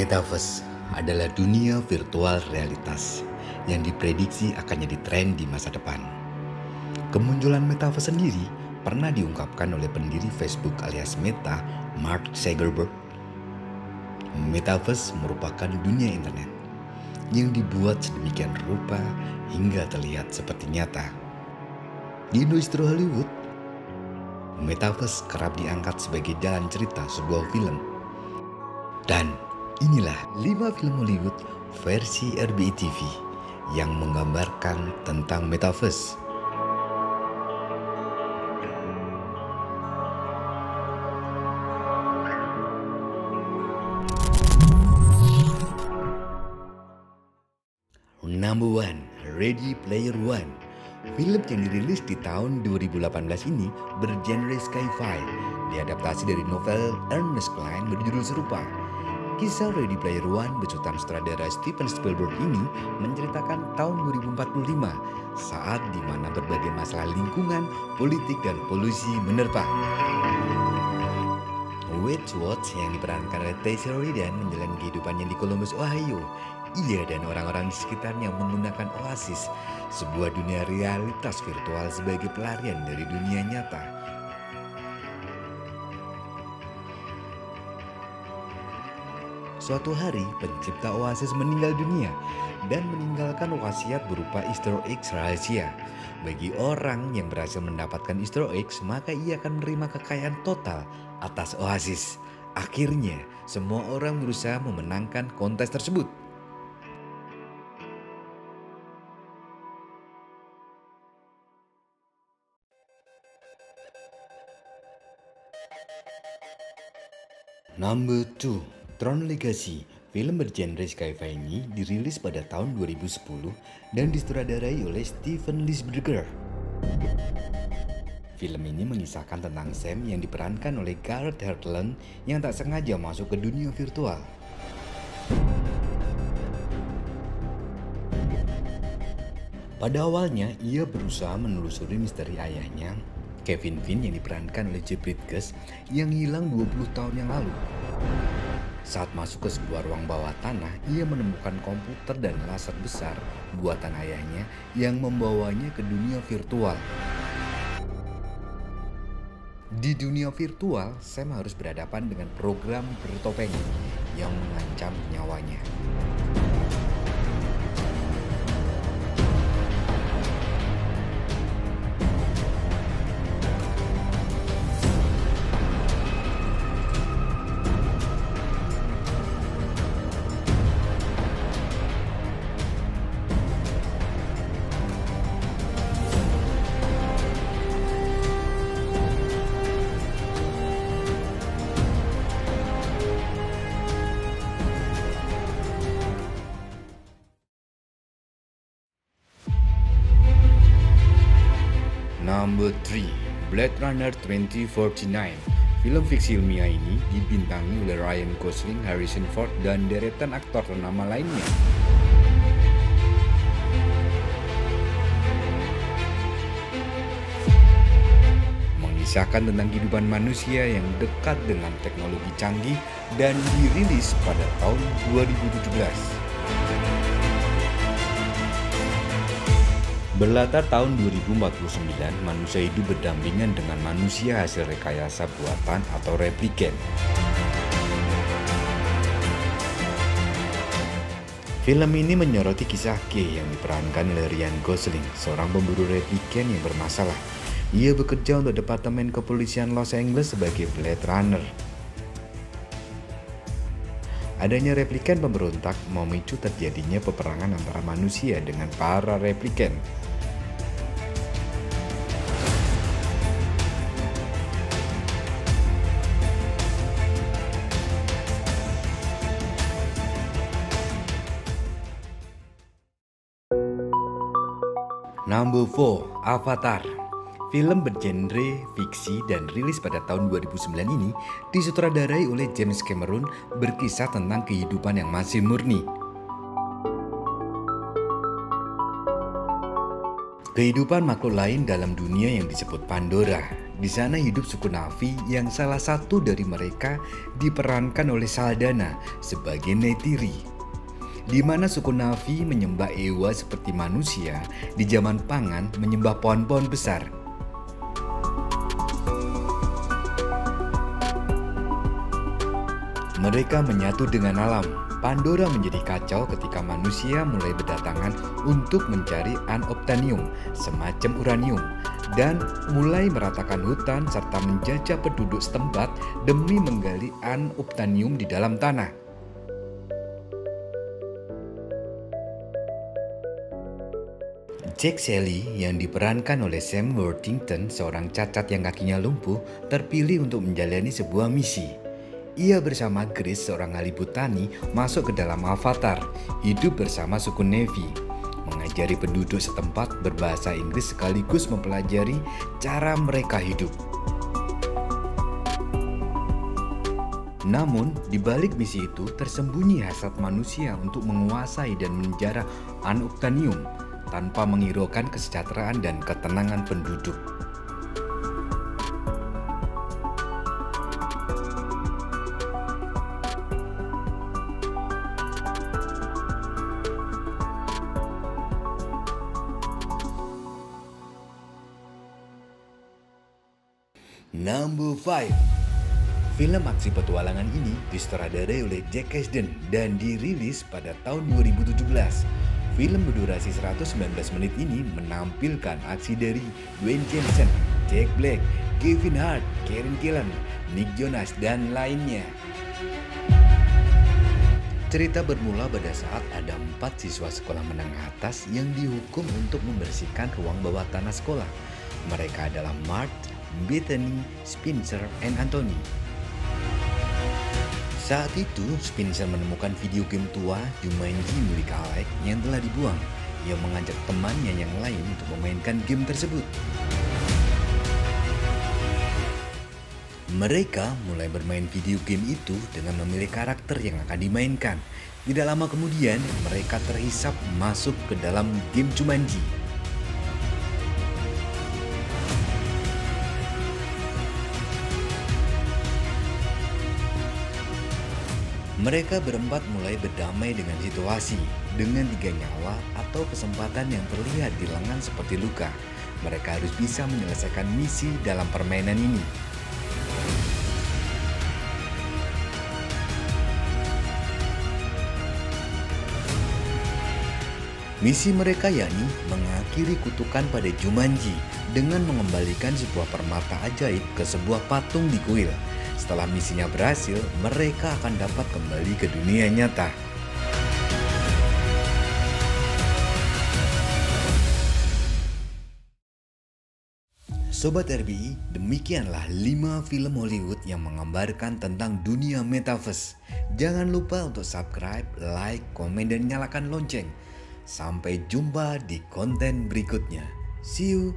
Metaverse adalah dunia virtual realitas yang diprediksi akan jadi tren di masa depan. Kemunculan Metaverse sendiri pernah diungkapkan oleh pendiri Facebook alias Meta, Mark Zuckerberg. Metaverse merupakan dunia internet yang dibuat sedemikian rupa hingga terlihat seperti nyata. Di industri Hollywood, Metaverse kerap diangkat sebagai jalan cerita sebuah film. Dan inilah 5 film Hollywood versi RBI TV yang menggambarkan tentang Metaverse. Number 1, Ready Player One. Film yang dirilis di tahun 2018 ini bergenre sci-fi, diadaptasi dari novel Ernest Cline berjudul serupa. Kisah Ready Player One besutan sutradara Steven Spielberg ini menceritakan tahun 2045 saat di mana berbagai masalah lingkungan, politik, dan polusi menerpa. Wedgwood yang diperankan oleh Taissa Sheridan menjalani kehidupannya di Columbus, Ohio. Ia dan orang-orang di sekitarnya menggunakan Oasis, sebuah dunia realitas virtual sebagai pelarian dari dunia nyata. Suatu hari, pencipta Oasis meninggal dunia dan meninggalkan wasiat berupa Easter eggs rahasia. Bagi orang yang berhasil mendapatkan Easter eggs, maka ia akan menerima kekayaan total atas Oasis. Akhirnya, semua orang berusaha memenangkan kontes tersebut. Number 2, Tron Legacy. Film bergenre sci-fi ini dirilis pada tahun 2010 dan disutradarai oleh Steven Lisberger. Film ini mengisahkan tentang Sam yang diperankan oleh Gareth Hedlund yang tak sengaja masuk ke dunia virtual. Pada awalnya, ia berusaha menelusuri misteri ayahnya, Kevin Finn yang diperankan oleh Jeff Bridges yang hilang 20 tahun yang lalu. Saat masuk ke sebuah ruang bawah tanah, ia menemukan komputer dan laser besar buatan ayahnya yang membawanya ke dunia virtual. Di dunia virtual, Sam harus berhadapan dengan program bertopeng yang mengancam nyawanya. Number 3, Blade Runner 2049. Film fiksi ilmiah ini dibintangi oleh Ryan Gosling, Harrison Ford, dan deretan aktor ternama lainnya. Mengisahkan tentang kehidupan manusia yang dekat dengan teknologi canggih dan dirilis pada tahun 2017. Berlatar tahun 2049, manusia hidup berdampingan dengan manusia hasil rekayasa buatan atau replikan. Film ini menyoroti kisah Kay yang diperankan oleh Ryan Gosling, seorang pemburu replikan yang bermasalah. Ia bekerja untuk Departemen Kepolisian Los Angeles sebagai Blade Runner. Adanya replikan pemberontak memicu terjadinya peperangan antara manusia dengan para replikan. Number 4, Avatar. Film bergenre fiksi dan rilis pada tahun 2009 ini disutradarai oleh James Cameron, berkisah tentang kehidupan yang masih murni. Kehidupan makhluk lain dalam dunia yang disebut Pandora. Di sana hidup suku Na'vi yang salah satu dari mereka diperankan oleh Saldana sebagai Neytiri, di mana suku Na'vi menyembah Ewa seperti manusia, di zaman Pangan menyembah pohon-pohon besar. Mereka menyatu dengan alam. Pandora menjadi kacau ketika manusia mulai berdatangan untuk mencari unobtainium, semacam uranium, dan mulai meratakan hutan serta menjajah penduduk setempat demi menggali unobtainium di dalam tanah. Jack Shelley yang diperankan oleh Sam Worthington, seorang cacat yang kakinya lumpuh, terpilih untuk menjalani sebuah misi. Ia bersama Grace, seorang ahli botani, masuk ke dalam Avatar, hidup bersama suku Na'vi, mengajari penduduk setempat berbahasa Inggris sekaligus mempelajari cara mereka hidup. Namun, di balik misi itu tersembunyi hasrat manusia untuk menguasai dan menjarah unobtainium tanpa menghiraukan kesejahteraan dan ketenangan penduduk. Number 5. Film aksi petualangan ini disutradarai oleh Jack Kasdan dan dirilis pada tahun 2017. Film berdurasi 119 menit ini menampilkan aksi dari Dwayne Johnson, Jack Black, Kevin Hart, Karen Gillan, Nick Jonas, dan lainnya. Cerita bermula pada saat ada 4 siswa sekolah menengah atas yang dihukum untuk membersihkan ruang bawah tanah sekolah. Mereka adalah Mark, Bethany, Spencer, dan Anthony. Saat itu, Spencer menemukan video game tua Jumanji milik Alec yang telah dibuang. Ia mengajak temannya yang lain untuk memainkan game tersebut. Mereka mulai bermain video game itu dengan memilih karakter yang akan dimainkan. Tidak lama kemudian, mereka terhisap masuk ke dalam game Jumanji. Mereka berempat mulai berdamai dengan situasi, dengan 3 nyawa atau kesempatan yang terlihat di lengan seperti luka. Mereka harus bisa menyelesaikan misi dalam permainan ini. Misi mereka yakni mengakhiri kutukan pada Jumanji dengan mengembalikan sebuah permata ajaib ke sebuah patung di kuil. Setelah misinya berhasil, mereka akan dapat kembali ke dunia nyata. Sobat RBI, demikianlah 5 film Hollywood yang menggambarkan tentang dunia metaverse. Jangan lupa untuk subscribe, like, komen, dan nyalakan lonceng. Sampai jumpa di konten berikutnya. See you!